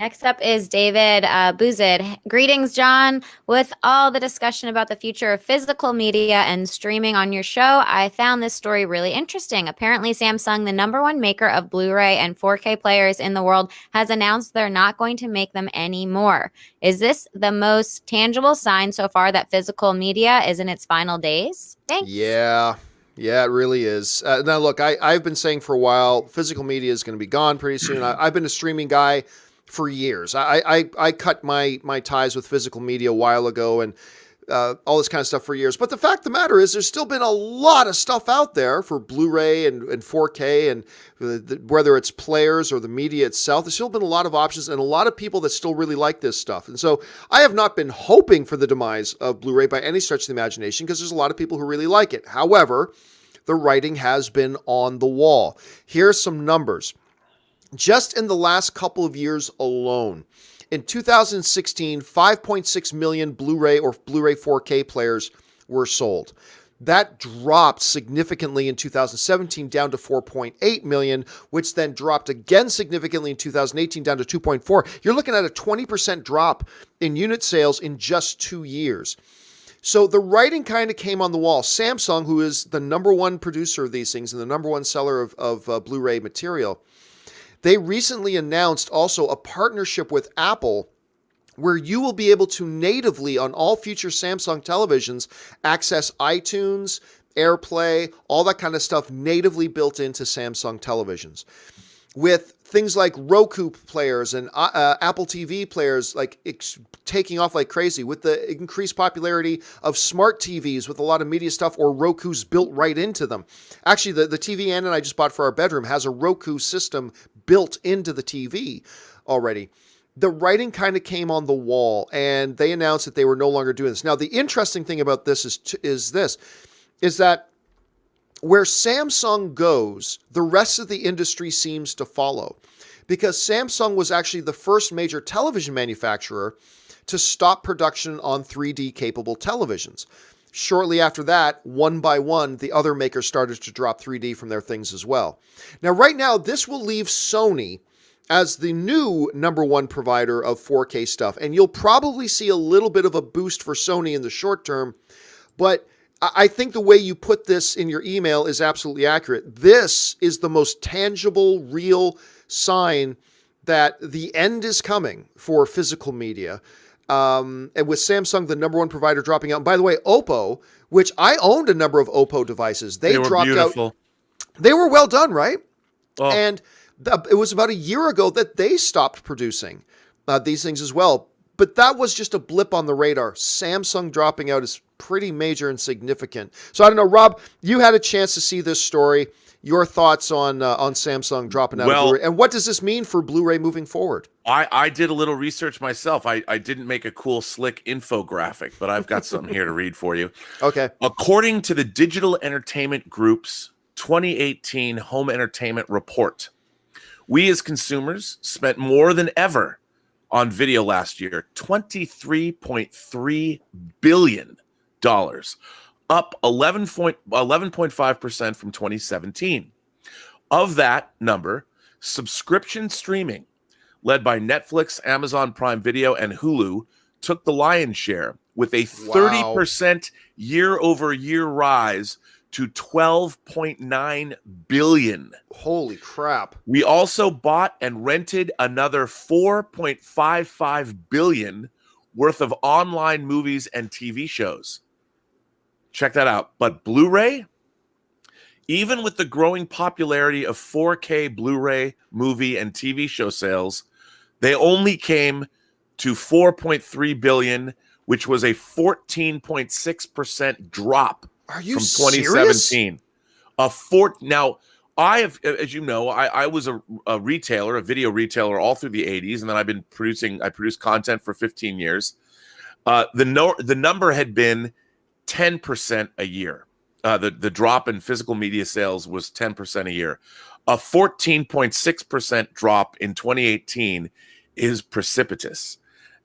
Next up is David Bouzid. Greetings, John. With all the discussion about the future of physical media and streaming on your show, I found this story really interesting. Apparently, Samsung, the number one maker of Blu-ray and 4K players in the world, has announced they're not going to make them anymore. Is this the most tangible sign so far that physical media is in its final days? Thanks. Yeah. Yeah, it really is. Now, look, I've been saying for a while, physical media is going to be gone pretty soon. I've been a streaming guy for years. I cut my ties with physical media a while ago and all this kind of stuff for years. But the fact of the matter is there's still been a lot of stuff out there for Blu-ray and 4K and whether it's players or the media itself. There's still been a lot of options and a lot of people that still really like this stuff. And so I have not been hoping for the demise of Blu-ray by any stretch of the imagination because there's a lot of people who really like it. However, the writing has been on the wall. Here's some numbers. Just in the last couple of years alone, in 2016, 5.6 million Blu-ray or Blu-ray 4K players were sold. That dropped significantly in 2017 down to 4.8 million, which then dropped again significantly in 2018 down to 2.4. You're looking at a 20% drop in unit sales in just 2 years. So the writing kind of came on the wall. Samsung, who is the number one producer of these things and the number one seller of Blu-ray material, they recently announced also a partnership with Apple where you will be able to natively on all future Samsung televisions access iTunes, AirPlay, all that kind of stuff natively built into Samsung televisions. With things like Roku players and Apple TV players taking off like crazy, with the increased popularity of smart TVs with a lot of media stuff or Roku's built right into them. Actually, the TV Ann and I just bought for our bedroom has a Roku system built into the TV already. The writing kind of came on the wall and they announced that they were no longer doing this. Now, the interesting thing about this is that where Samsung goes, the rest of the industry seems to follow, because Samsung was actually the first major television manufacturer to stop production on 3D capable televisions. Shortly after that, one by one, the other makers started to drop 3D from their things as well. Now, right now, this will leave Sony as the new number one provider of 4K stuff, and you'll probably see a little bit of a boost for Sony in the short term, but I think the way you put this in your email is absolutely accurate. This is the most tangible, real sign that the end is coming for physical media. And with Samsung, the number one provider, dropping out. And by the way, Oppo, which I owned a number of Oppo devices, they were dropped beautiful. out. They were well done, right? Oh. And it was about a year ago that they stopped producing these things as well. But that was just a blip on the radar. Samsung dropping out is pretty major and significant. So I don't know, Rob, you had a chance to see this story. Your thoughts on Samsung dropping out of Blu-ray, and what does this mean for Blu-ray moving forward? I did a little research myself. I didn't make a cool, slick infographic, but I've got something here to read for you. Okay. According to the Digital Entertainment Group's 2018 Home Entertainment Report, we as consumers spent more than ever on video last year, $23.3 billion, up 11.5% from 2017. Of that number, subscription streaming, led by Netflix, Amazon Prime Video, and Hulu, took the lion's share with a 30% year-over-year rise to $12.9 billion. Holy crap. We also bought and rented another $4.55 billion worth of online movies and TV shows. Check that out. But Blu-ray, even with the growing popularity of 4K Blu-ray movie and TV show sales, they only came to $4.3 billion, which was a 14.6% drop from 2017. Serious? Now, I have, as you know, I was a retailer, a video retailer all through the 80s, and then I produced content for 15 years. The number had been 10% a year. The drop in physical media sales was 10% a year. A 14.6% drop in 2018 is precipitous.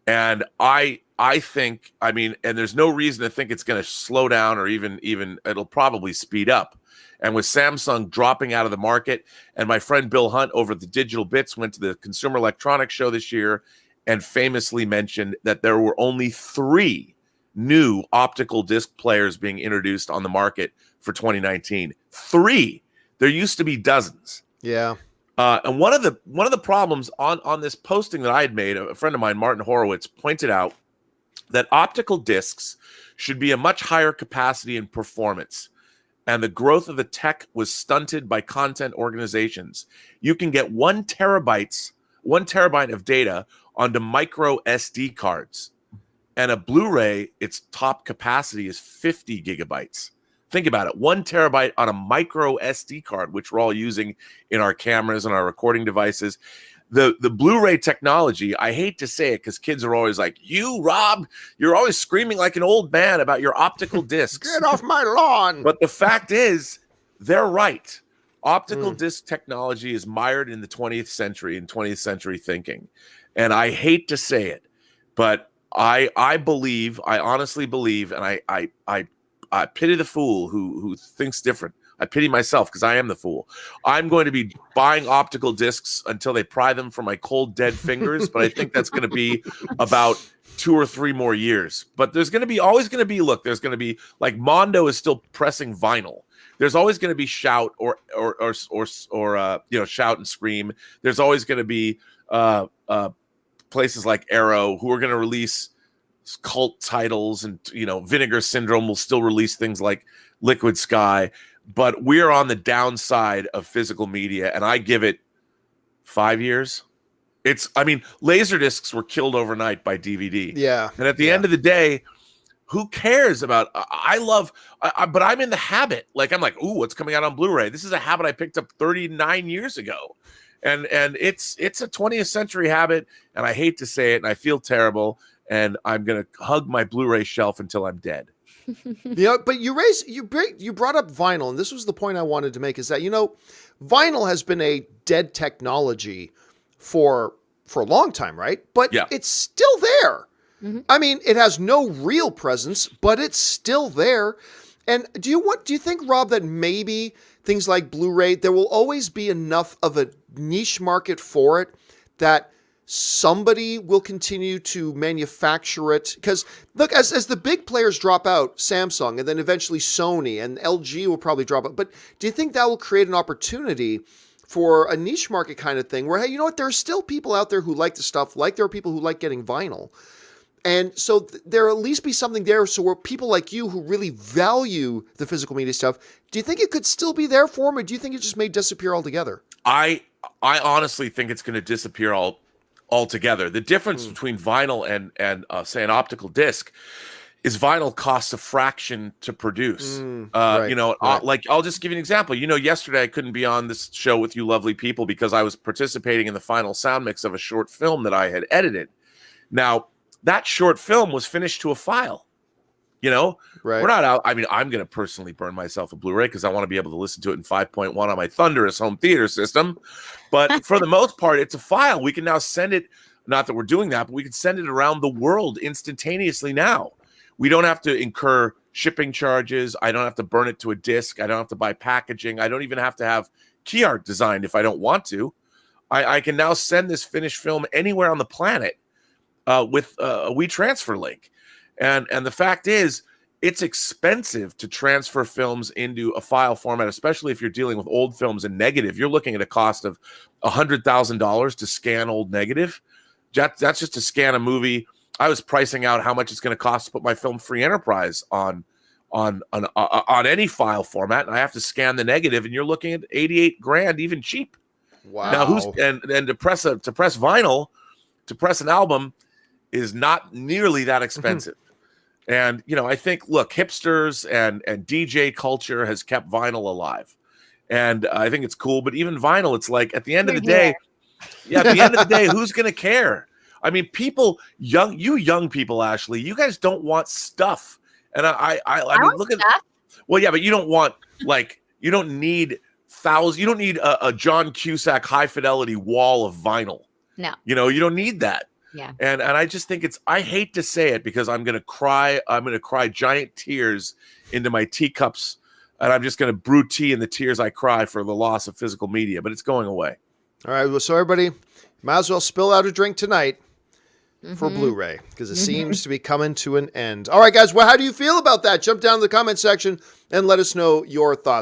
And I think, and there's no reason to think it's going to slow down or even it'll probably speed up And with Samsung dropping out of the market, and my friend Bill Hunt over at the Digital Bits went to the Consumer Electronics Show this year and famously mentioned that there were only 3 new optical disc players being introduced on the market for 2019. 3. There used to be dozens. Yeah. And one of the problems on this posting that I had made, a friend of mine, Martin Horowitz, pointed out that optical discs should be a much higher capacity and performance. And the growth of the tech was stunted by content organizations. You can get 1 terabyte of data onto micro SD cards. And a Blu-ray, its top capacity is 50 gigabytes. Think about it, 1 terabyte on a micro SD card, which we're all using in our cameras and our recording devices. The Blu-ray technology, I hate to say it because kids are always like, you, Rob, you're always screaming like an old man about your optical discs. Get off my lawn. But the fact is, they're right. Optical disc technology is mired in the 20th century and 20th century thinking. And I hate to say it, but I honestly believe, and I pity the fool who thinks different. I pity myself because I am the fool. I'm going to be buying optical discs until they pry them from my cold, dead fingers. But I think that's going to be about 2 or 3 more years. But there's going to be there's going to be like Mondo is still pressing vinyl. There's always going to be Shout or Shout and Scream. There's always going to be places like Arrow who are going to release cult titles, and Vinegar Syndrome will still release things like Liquid Sky. But we're on the downside of physical media, and I give it 5 years. Laser discs were killed overnight by DVD. Yeah. And at the end of the day, who cares about? But I'm in the habit. Like, I'm like, ooh, what's coming out on Blu-ray? This is a habit I picked up 39 years ago. And it's a 20th century habit, and I hate to say it, and I feel terrible, and I'm going to hug my Blu-ray shelf until I'm dead. But you brought up vinyl, and this was the point I wanted to make, is that, vinyl has been a dead technology for a long time, right? But it's still there. Mm-hmm. I mean, it has no real presence, but it's still there. And do you think, Rob, that maybe things like Blu-ray, there will always be enough of a niche market for it that somebody will continue to manufacture it? Because look, as the big players drop out, Samsung, and then eventually Sony and LG will probably drop out. But do you think that will create an opportunity for a niche market kind of thing where, hey, you know what, there are still people out there who like the stuff, like there are people who like getting vinyl. And so there'll at least be something there. So where people like you who really value the physical media stuff, do you think it could still be there for them, or do you think it just may disappear altogether? I honestly think it's going to disappear altogether. The difference between vinyl and say an optical disc is vinyl costs a fraction to produce. Like I'll just give you an example. Yesterday I couldn't be on this show with you lovely people because I was participating in the final sound mix of a short film that I had edited. Now, that short film was finished to a file. We're not out. I mean, I'm going to personally burn myself a Blu-ray because I want to be able to listen to it in 5.1 on my thunderous home theater system. But for the most part, it's a file. We can now send it. Not that we're doing that, but we can send it around the world instantaneously now. We don't have to incur shipping charges. I don't have to burn it to a disc. I don't have to buy packaging. I don't even have to have key art designed if I don't want to. I can now send this finished film anywhere on the planet with a WeTransfer link. And the fact is, it's expensive to transfer films into a file format, especially if you're dealing with old films in negative. You're looking at a cost of $100,000 to scan old negative. That's just to scan a movie. I was pricing out how much it's going to cost to put my film Free Enterprise on any file format, and I have to scan the negative, and you're looking at $88,000, even cheap. Wow! Now to press vinyl, to press an album, is not nearly that expensive. And, I think, look, hipsters and DJ culture has kept vinyl alive. And I think it's cool. But even vinyl, it's like at the end of the day, who's going to care? I mean, young people, Ashley, you guys don't want stuff. And I mean, look at that. Well, yeah, but you don't want, you don't need thousands. You don't need a John Cusack high fidelity wall of vinyl. No. You don't need that. Yeah. And I just think I hate to say it because I'm going to cry giant tears into my teacups And I'm just going to brew tea in the tears I cry for the loss of physical media, but it's going away. All right. Well, so everybody, might as well spill out a drink tonight for Mm-hmm. Blu-ray because it seems to be coming to an end. All right, guys. Well, how do you feel about that? Jump down in the comment section and let us know your thoughts.